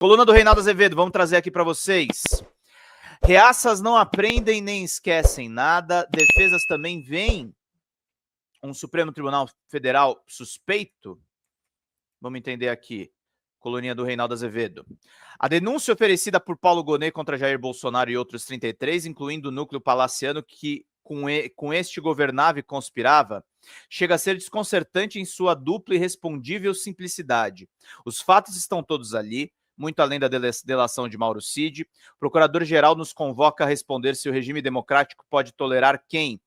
Coluna do Reinaldo Azevedo, vamos trazer aqui para vocês. Reaças não aprendem nem esquecem nada, defesas também veem um Supremo Tribunal Federal suspeito. Vamos entender aqui. Coluninha do Reinaldo Azevedo. A denúncia oferecida por Paulo Gonet contra Jair Bolsonaro e outros 33, incluindo o núcleo palaciano que com este governava e conspirava, chega a ser desconcertante em sua dupla e respondível simplicidade. Os fatos estão todos ali, muito além da delação de Mauro Cid. O procurador-geral nos convoca a responder se o regime democrático pode tolerar quem,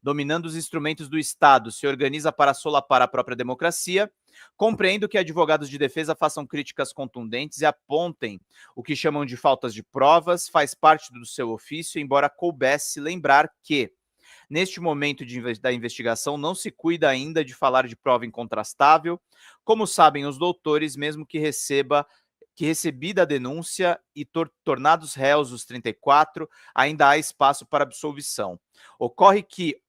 dominando os instrumentos do Estado, se organiza para solapar a própria democracia. Compreendo que advogados de defesa façam críticas contundentes e apontem o que chamam de faltas de provas, faz parte do seu ofício, embora coubesse lembrar que, neste momento da investigação, não se cuida ainda de falar de prova incontrastável, como sabem os doutores, mesmo que recebida a denúncia e tornados réus os 34, ainda há espaço para absolvição. Ocorre que,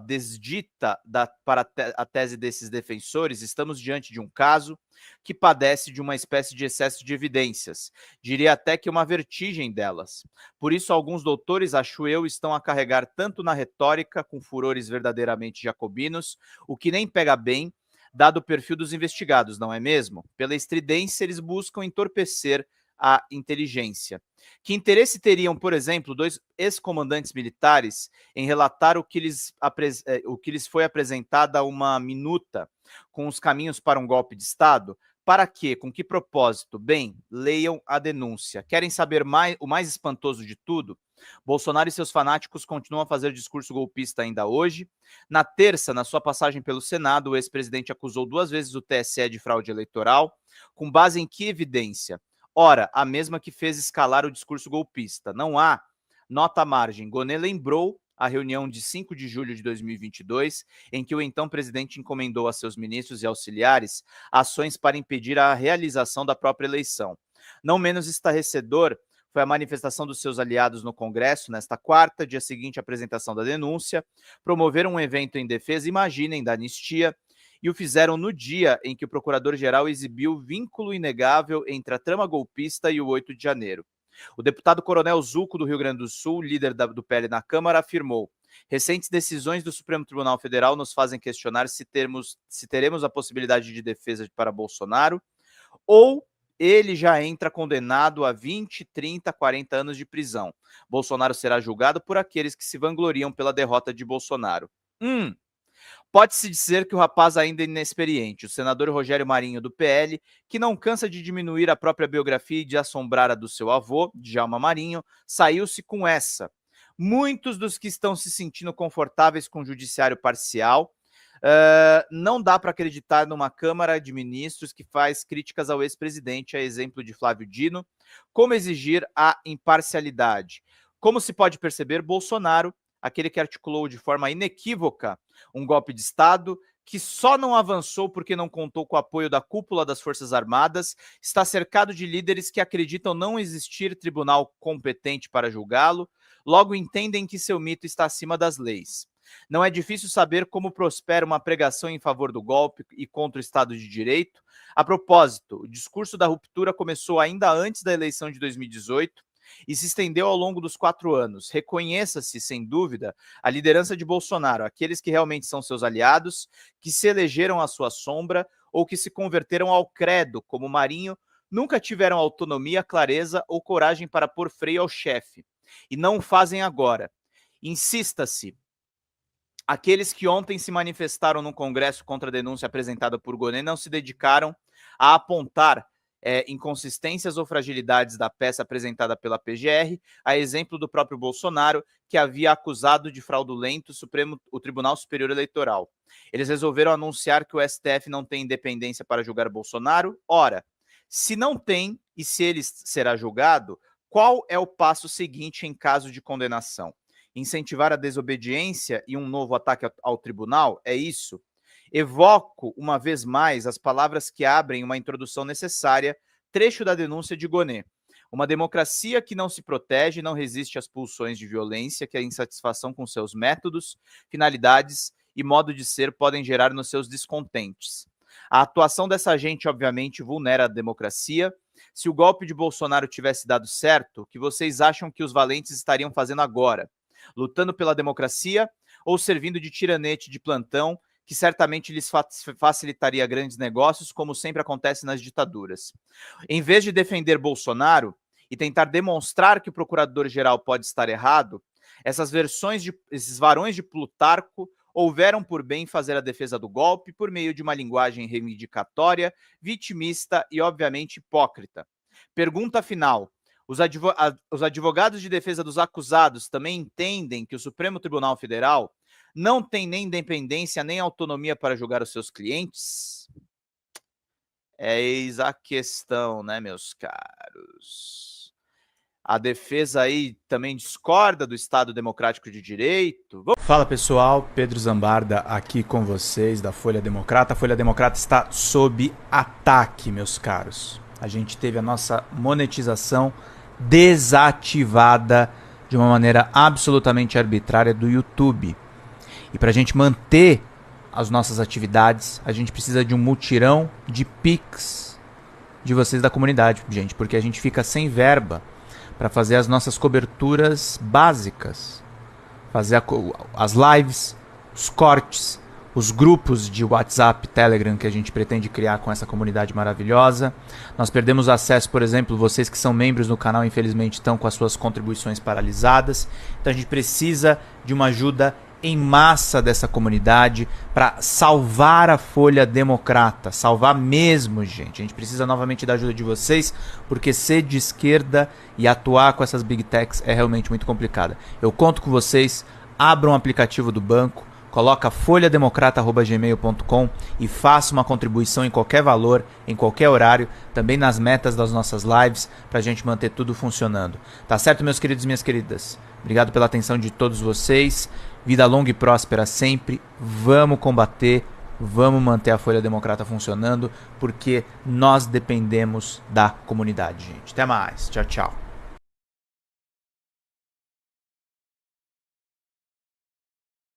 desdita para a tese desses defensores, estamos diante de um caso que padece de uma espécie de excesso de evidências, diria até que uma vertigem delas. Por isso, alguns doutores, acho eu, estão a carregar tanto na retórica, com furores verdadeiramente jacobinos, o que nem pega bem, dado o perfil dos investigados, não é mesmo? Pela estridência, eles buscam entorpecer a inteligência. Que interesse teriam, por exemplo, dois ex-comandantes militares em relatar o que lhes foi apresentada uma minuta com os caminhos para um golpe de Estado? Para quê? Com que propósito? Bem, leiam a denúncia. Querem saber o mais espantoso de tudo? Bolsonaro e seus fanáticos continuam a fazer discurso golpista ainda hoje. Na terça, na sua passagem pelo Senado, o ex-presidente acusou 2 vezes o TSE de fraude eleitoral. Com base em que evidência? Ora, a mesma que fez escalar o discurso golpista. Não há nota à margem. Gonet lembrou a reunião de 5 de julho de 2022, em que o então presidente encomendou a seus ministros e auxiliares ações para impedir a realização da própria eleição. Não menos estarrecedor foi a manifestação dos seus aliados no Congresso nesta quarta, dia seguinte à apresentação da denúncia, promoveram um evento em defesa, imaginem, da anistia, e o fizeram no dia em que o procurador-geral exibiu vínculo inegável entre a trama golpista e o 8 de janeiro. O deputado Coronel Zucco, do Rio Grande do Sul, líder do PL na Câmara, afirmou: recentes decisões do Supremo Tribunal Federal nos fazem questionar se teremos a possibilidade de defesa para Bolsonaro, ou ele já entra condenado a 20, 30, 40 anos de prisão. Bolsonaro será julgado por aqueles que se vangloriam pela derrota de Bolsonaro. Pode-se dizer que o rapaz ainda é inexperiente. O senador Rogério Marinho, do PL, que não cansa de diminuir a própria biografia e de assombrar a do seu avô, Djalma Marinho, saiu-se com essa. Muitos dos que estão se sentindo confortáveis com o judiciário parcial, não dá para acreditar numa Câmara de Ministros que faz críticas ao ex-presidente, a exemplo de Flávio Dino. Como exigir a imparcialidade? Como se pode perceber, Bolsonaro, aquele que articulou de forma inequívoca um golpe de Estado, que só não avançou porque não contou com o apoio da cúpula das Forças Armadas, está cercado de líderes que acreditam não existir tribunal competente para julgá-lo, logo entendem que seu mito está acima das leis. Não é difícil saber como prospera uma pregação em favor do golpe e contra o Estado de Direito. A propósito, o discurso da ruptura começou ainda antes da eleição de 2018, e se estendeu ao longo dos 4 anos. Reconheça-se, sem dúvida, a liderança de Bolsonaro, aqueles que realmente são seus aliados, que se elegeram à sua sombra ou que se converteram ao credo, como Marinho, nunca tiveram autonomia, clareza ou coragem para pôr freio ao chefe. E não o fazem agora. Insista-se. Aqueles que ontem se manifestaram no Congresso contra a denúncia apresentada por Gonet não se dedicaram a apontar inconsistências ou fragilidades da peça apresentada pela PGR, a exemplo do próprio Bolsonaro, que havia acusado de fraudulento o Tribunal Superior Eleitoral. Eles resolveram anunciar que o STF não tem independência para julgar Bolsonaro. Ora, se não tem e se ele será julgado, qual é o passo seguinte em caso de condenação? Incentivar a desobediência e um novo ataque ao tribunal? É isso? Evoco, uma vez mais, as palavras que abrem uma introdução necessária, trecho da denúncia de Gonet. Uma democracia que não se protege, não resiste às pulsões de violência que a insatisfação com seus métodos, finalidades e modo de ser podem gerar nos seus descontentes. A atuação dessa gente, obviamente, vulnera a democracia. Se o golpe de Bolsonaro tivesse dado certo, o que vocês acham que os valentes estariam fazendo agora? Lutando pela democracia ou servindo de tiranete de plantão, que certamente lhes facilitaria grandes negócios, como sempre acontece nas ditaduras? Em vez de defender Bolsonaro e tentar demonstrar que o procurador-geral pode estar errado, esses varões de Plutarco houveram por bem fazer a defesa do golpe por meio de uma linguagem reivindicatória, vitimista e, obviamente, hipócrita. Pergunta final. Os advogados de defesa dos acusados também entendem que o Supremo Tribunal Federal não tem nem independência nem autonomia para julgar os seus clientes? Eis a questão, né, meus caros? A defesa aí também discorda do Estado Democrático de Direito. Fala pessoal, Pedro Zambarda aqui com vocês da Folha Democrata. A Folha Democrata está sob ataque, meus caros. A gente teve a nossa monetização desativada de uma maneira absolutamente arbitrária do YouTube. E para a gente manter as nossas atividades, a gente precisa de um mutirão de Pix de vocês da comunidade, gente, porque a gente fica sem verba para fazer as nossas coberturas básicas, fazer as lives, os cortes, os grupos de WhatsApp, Telegram que a gente pretende criar com essa comunidade maravilhosa. Nós perdemos acesso, por exemplo, vocês que são membros do canal, infelizmente estão com as suas contribuições paralisadas. Então a gente precisa de uma ajuda em massa dessa comunidade para salvar a Folha Democrata, salvar mesmo, gente. A gente precisa novamente da ajuda de vocês, porque ser de esquerda e atuar com essas big techs é realmente muito complicado. Eu conto com vocês, abram um aplicativo do banco, coloca folhademocrata@gmail.com e faça uma contribuição em qualquer valor, em qualquer horário, também nas metas das nossas lives, para a gente manter tudo funcionando. Tá certo, meus queridos e minhas queridas? Obrigado pela atenção de todos vocês. Vida longa e próspera sempre. Vamos combater, vamos manter a Folha Democrata funcionando, porque nós dependemos da comunidade, gente. Até mais. Tchau, tchau.